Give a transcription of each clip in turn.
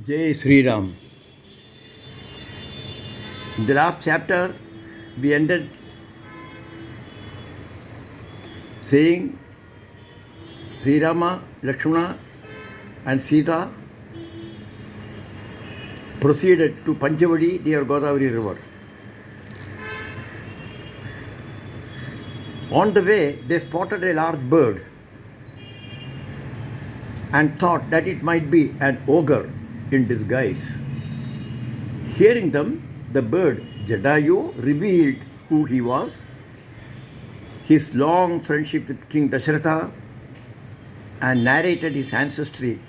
Jai Sri Ram. In the last chapter, we ended saying Sri Rama, Lakshmana, and Sita proceeded to Panchavadi near Godavari river. On the way, they spotted a large bird and thought that it might be an ogre in disguise. Hearing them, the bird Jadayu revealed who he was, his long friendship with King Dasharatha, and narrated his ancestry,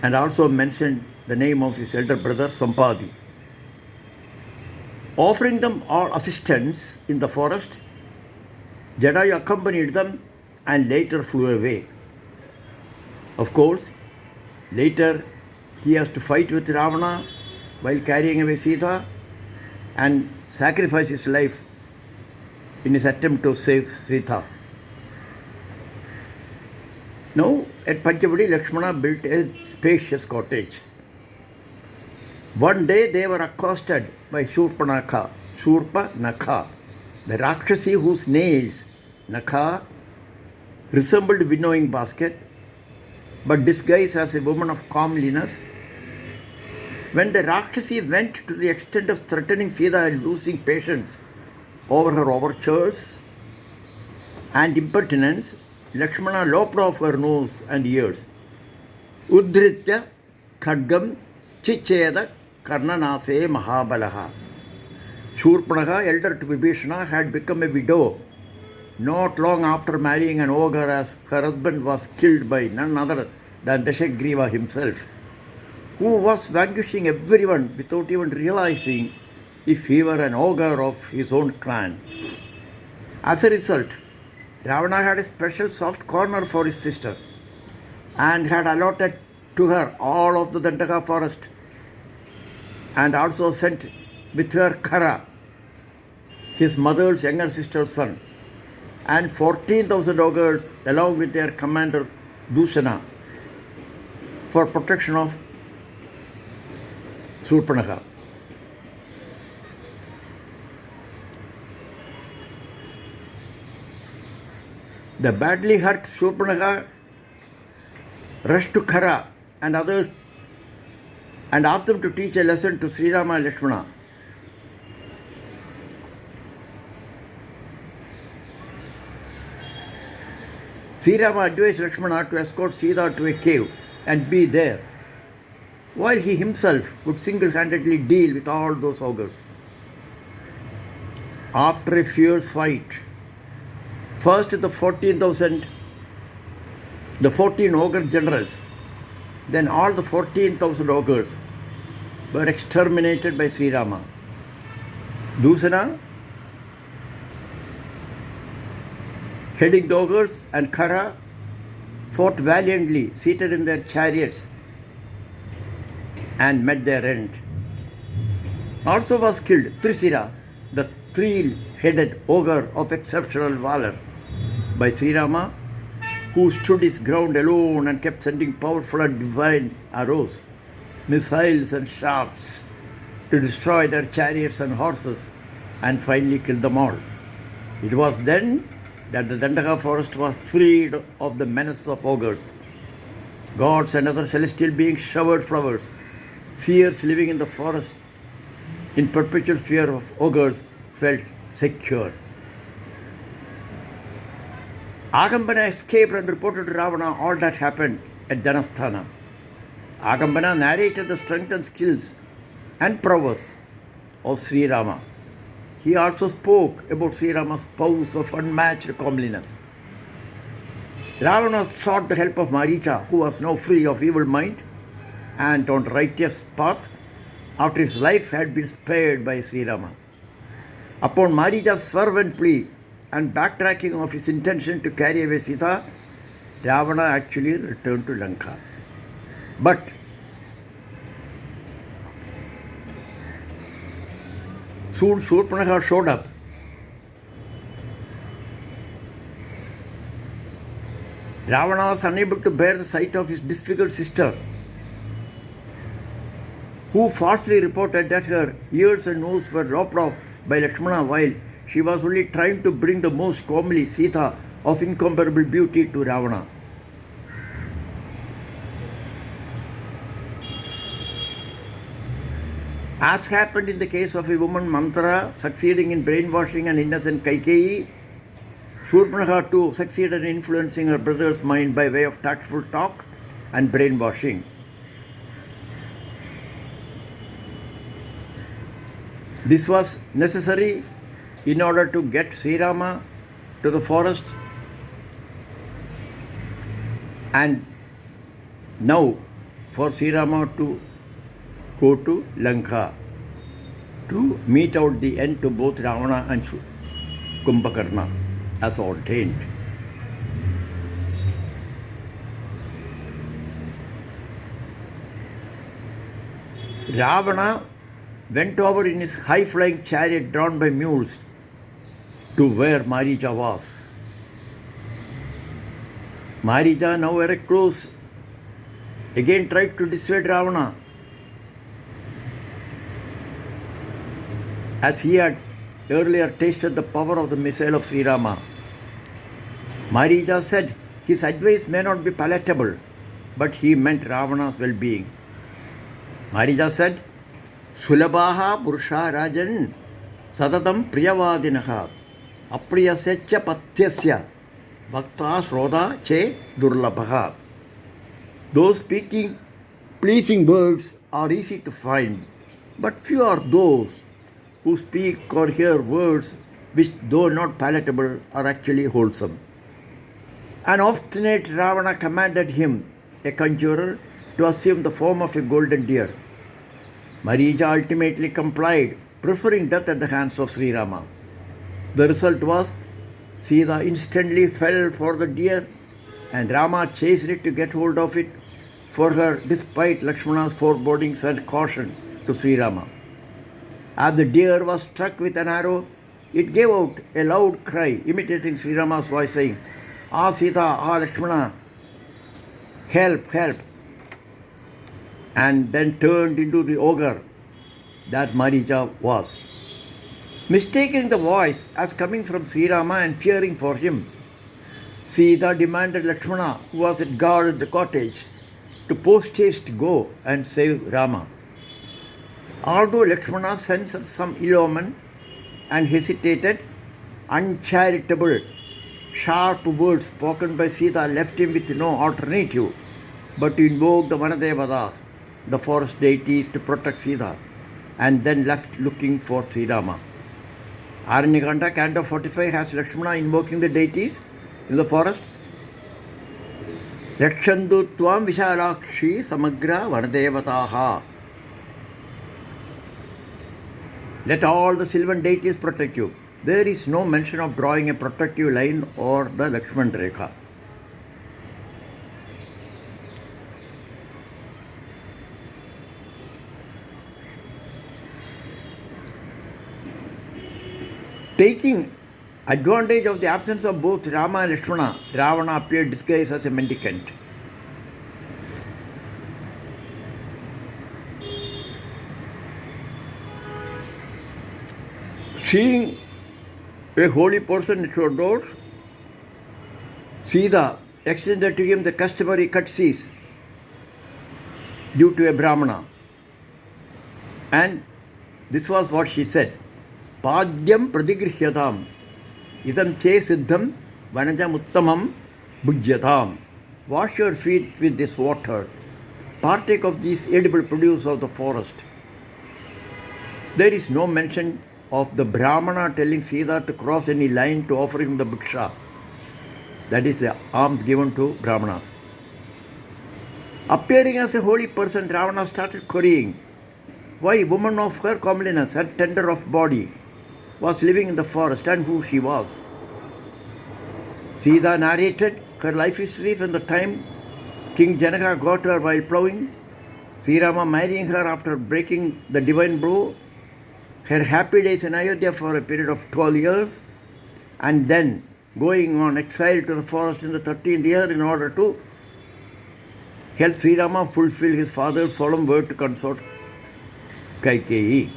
and also mentioned the name of his elder brother Sampadi. Offering them all assistance in the forest, Jadayu accompanied them and later flew away. Of course, later he has to fight with Ravana while carrying away Sita and sacrifice his life in his attempt to save Sita. Now, at Panchavadi, Lakshmana built a spacious cottage. One day they were accosted by Shurpanakha, the Rakshasi whose nails, Nakha, resembled a winnowing basket, but disguised as a woman of comeliness. When the Rakshasi went to the extent of threatening Sita and losing patience over her overtures and impertinence, Lakshmana lopped off her nose and ears. Udhritya khadgam chicheda karnanase mahabalaha. Shurpanakha, elder to Vibhishana, had become a widow not long after marrying an ogre, as her husband was killed by none other than Dashagriva himself, who was vanquishing everyone without even realizing if he were an ogre of his own clan. As a result, Ravana had a special soft corner for his sister and had allotted to her all of the Dandaka forest, and also sent with her Khara, his mother's younger sister's son, and 14,000 ogres along with their commander Dusana for protection of Shurpanakha. The badly hurt Shurpanakha rushed to Khara and others and asked them to teach a lesson to Sri Rama and Lakshmana. Sri Rama advised Lakshmana to escort Sita to a cave and be there, while he himself would single-handedly deal with all those ogres. After a fierce fight, first the 14 ogre generals, then all the 14,000 ogres were exterminated by Sri Rama. Dusana, heading the ogres, and Khara fought valiantly, seated in their chariots, and met their end. Also was killed Trisira, the three-headed ogre of exceptional valor, by Sri Rama, who stood his ground alone and kept sending powerful and divine arrows, missiles and shafts to destroy their chariots and horses and finally kill them all. It was then that the Dandaka forest was freed of the menace of ogres. Gods and other celestial beings showered flowers. Seers living in the forest in perpetual fear of ogres felt secure. Agambana escaped and reported to Ravana all that happened at Dhanasthana. Agambana narrated the strength and skills and prowess of Sri Rama. He also spoke about Sri Rama's spouse of unmatched comeliness. Ravana sought the help of Maricha, who was now free of evil mind and on righteous path after his life had been spared by Sri Rama. Upon Maricha's fervent plea and backtracking of his intention to carry away Sita, Ravana actually returned to Lanka. But soon Shurpanakha showed up. Ravana was unable to bear the sight of his disfigured sister who falsely reported that her ears and nose were lopped off by Lakshmana while she was only trying to bring the most comely Sita of incomparable beauty to Ravana. As happened in the case of a woman Manthara succeeding in brainwashing an innocent Kaikeyi, Shurpanakha too succeeded in influencing her brother's mind by way of tactful talk and brainwashing. This was necessary in order to get Sri Rama to the forest, and now for Sri Rama to go to Lanka to mete out the end to both Ravana and Kumbhakarna as ordained. Ravana went over in his high-flying chariot drawn by mules to where Marija was. Marija, now very close, again tried to dissuade Ravana, as he had earlier tasted the power of the missile of Sri Rama. Marija said his advice may not be palatable, but he meant Ravana's well-being. Marija said, Sulabhaha Purusha Rajan Sadatam Priyavadinaha Apriyasya Patyasya Bhakta Sroda Che Durlabhaha. Those speaking pleasing words are easy to find, but few are those who speak or hear words which, though not palatable, are actually wholesome. An obstinate Ravana commanded him, a conjurer, to assume the form of a golden deer. Marija ultimately complied, preferring death at the hands of Sri Rama. The result was Sita instantly fell for the deer, and Rama chased it to get hold of it for her despite Lakshmana's forebodings and caution to Sri Rama. As the deer was struck with an arrow, it gave out a loud cry imitating Sri Rama's voice, saying, Ah Sita, ah Lakshmana, help, help, and then turned into the ogre that Marija was. Mistaking the voice as coming from Sri Rama and fearing for him, Sita demanded Lakshmana, who was at guard at the cottage, to post haste go and save Rama. Although Lakshmana sensed some ill omen and hesitated, uncharitable, sharp words spoken by Sita left him with no alternative but to invoke the Vanadevadas, the forest deities, to protect Sita, and then left looking for Sri Rama. Aranyakanda, Kanda 45 has Lakshmana invoking the deities in the forest. Rakshandu Tvam Vishalakshi Samagra Vanadevataha. Let all the Sylvan deities protect you. There is no mention of drawing a protective line or the Lakshman Rekha. Taking advantage of the absence of both Rama and Lakshmana, Ravana appeared disguised as a mendicant. Seeing a holy person at your door, Sita extended to him the customary courtesies due to a Brahmana. And this was what she said. Padyam pradigrihyadam idam che siddham vanajam uttamam bhujyatam. Wash your feet with this water. Partake of these edible produce of the forest. There is no mention of the Brahmana telling Sita to cross any line to offer him the bhiksha. That is the alms given to Brahmanas. Appearing as a holy person, Ravana started querying why a woman of her comeliness and tender of body was living in the forest and who she was. Sita narrated her life history from the time King Janaka got her while ploughing, Sri Rama marrying her after breaking the divine vow, her happy days in Ayodhya for a period of 12 years, and then going on exile to the forest in the 13th year in order to help Sri Rama fulfill his father's solemn word to consort Kaikeyi.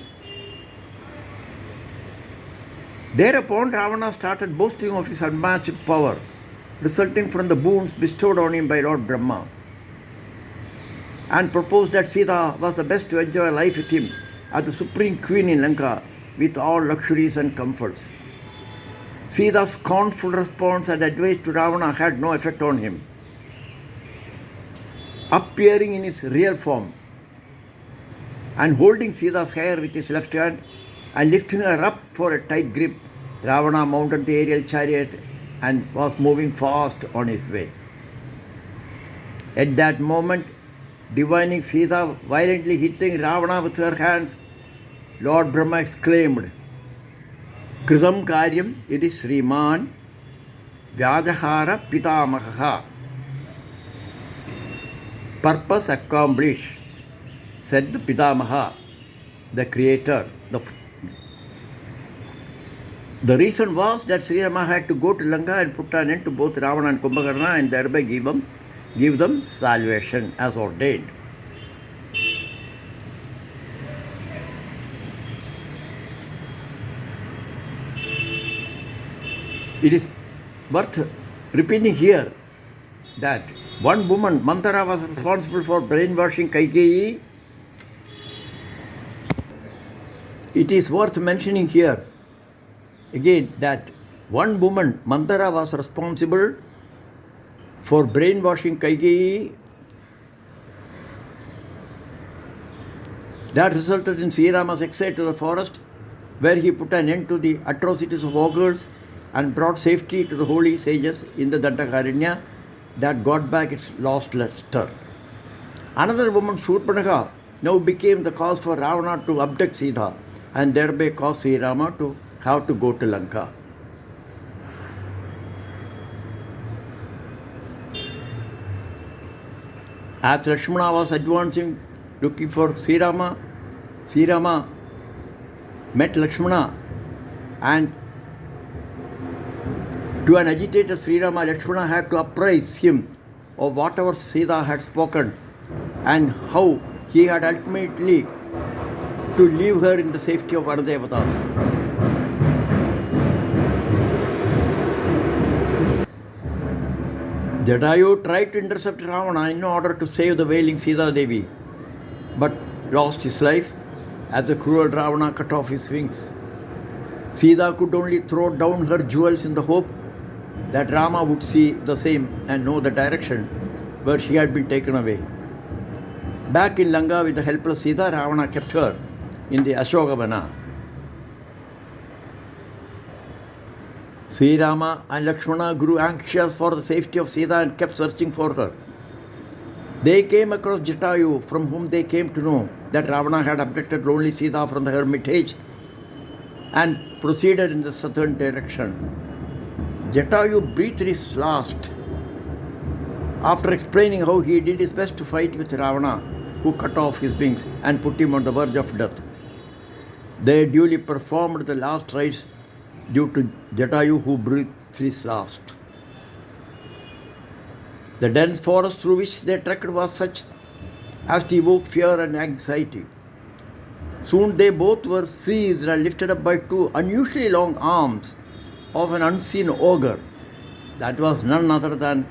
Thereupon Ravana started boasting of his unmatched power, resulting from the boons bestowed on him by Lord Brahma, and proposed that Sita was the best to enjoy life with him as the supreme queen in Lanka with all luxuries and comforts. Sita's scornful response and advice to Ravana had no effect on him. Appearing in his real form and holding Sita's hair with his left hand and lifting her up for a tight grip, Ravana mounted the aerial chariot and was moving fast on his way. At that moment, divining Sita violently hitting Ravana with her hands, Lord Brahma exclaimed, Kritam karyam iti Srimad Vyajahara Pitamaha. Purpose accomplished, said the Pitamaha, the creator. The reason was that Sri Rama had to go to Lanka and put an end to both Ravana and Kumbhakarna and thereby give them salvation as ordained. It is worth repeating here that one woman, Mantara, was responsible for brainwashing Kaikeyi. It is worth mentioning here again that one woman, Mantara, was responsible for brainwashing Kaikeyi. That resulted in Sri Rama's exile to the forest, where he put an end to the atrocities of ogres and brought safety to the holy sages in the Aranya that got back its lost luster. Another woman, Shurpanakha, now became the cause for Ravana to abduct Sita and thereby caused Sri Rama to have to go to Lanka. As Lakshmana was advancing looking for Sri Rama met Lakshmana, and to an agitated Sri Rama, Lakshmana had to apprise him of whatever Sita had spoken and how he had ultimately to leave her in the safety of Vanadevatas. Jatayu tried to intercept Ravana in order to save the wailing Sita Devi, but lost his life as the cruel Ravana cut off his wings. Sita could only throw down her jewels in the hope that Rama would see the same and know the direction where she had been taken away. Back in Lanka with the helpless Sita, Ravana kept her in the Ashokavana. Sri Rama and Lakshmana grew anxious for the safety of Sita and kept searching for her. They came across Jatayu, from whom they came to know that Ravana had abducted lonely Sita from the hermitage and proceeded in the southern direction. Jatayu breathed his last after explaining how he did his best to fight with Ravana, who cut off his wings and put him on the verge of death. They duly performed the last rites due to Jatayu, who breathed his last. The dense forest through which they trekked was such as to evoke fear and anxiety. Soon they both were seized and lifted up by two unusually long arms of an unseen ogre, that was none other than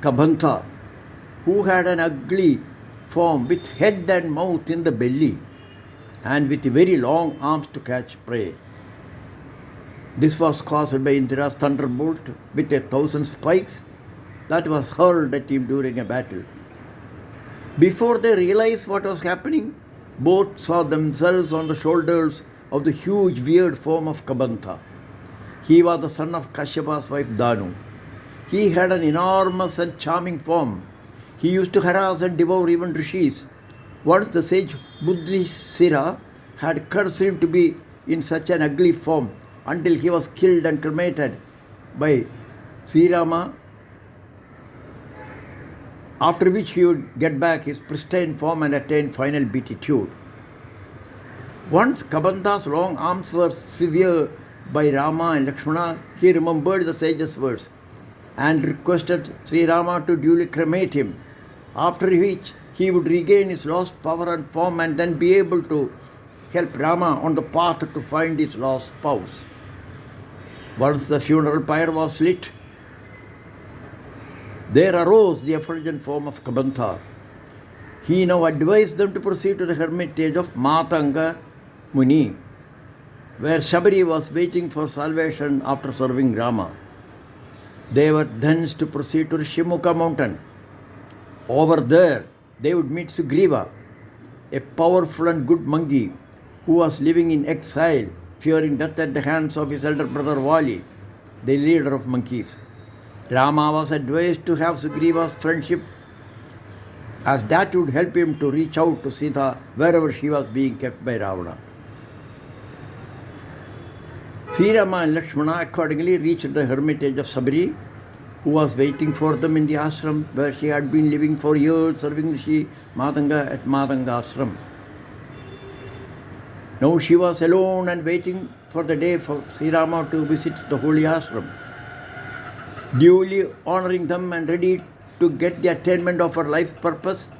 Kabantha, who had an ugly form with head and mouth in the belly and with very long arms to catch prey. This was caused by Indira's thunderbolt with 1,000 spikes that was hurled at him during a battle. Before they realized what was happening, both saw themselves on the shoulders of the huge weird form of Kabantha. He was the son of Kashyapa's wife Danu. He had an enormous and charming form. He used to harass and devour even rishis. Once the sage Buddhisira had cursed him to be in such an ugly form until he was killed and cremated by Sri Rama, after which he would get back his pristine form and attain final beatitude. Once Kabantha's long arms were severed by Rama and Lakshmana, he remembered the sage's words and requested Sri Rama to duly cremate him, after which he would regain his lost power and form and then be able to help Rama on the path to find his lost spouse. Once the funeral pyre was lit, there arose the effulgent form of Kabantha. He now advised them to proceed to the hermitage of Matanga Muni, where Shabari was waiting for salvation after serving Rama. They were thence to proceed to Shimukha mountain. Over there, they would meet Sugriva, a powerful and good monkey who was living in exile, fearing death at the hands of his elder brother Vali, the leader of monkeys. Rama was advised to have Sugriva's friendship, as that would help him to reach out to Sita wherever she was being kept by Ravana. Sri Rama and Lakshmana accordingly reached the hermitage of Sabri, who was waiting for them in the ashram where she had been living for years, serving Rishi Matanga at Matanga ashram. Now she was alone and waiting for the day for Sri Rama to visit the holy ashram. Duly honoring them and ready to get the attainment of her life purpose,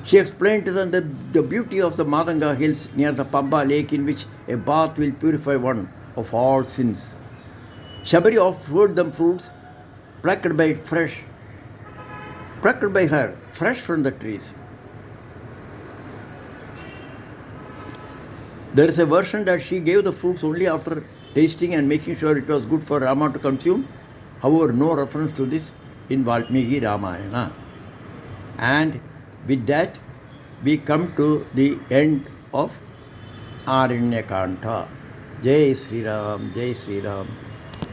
she explained to them the beauty of the Matanga hills near the Pamba lake, in which a bath will purify one of all sins. Shabari offered them fruits plucked by her fresh from the trees. There is a version that she gave the fruits only after tasting and making sure it was good for Rama to consume. However, no reference to this in Valmiki Ramayana. And with that, we come to the end of Aranyakanda. Jai Sri Ram, Jai Sri Ram.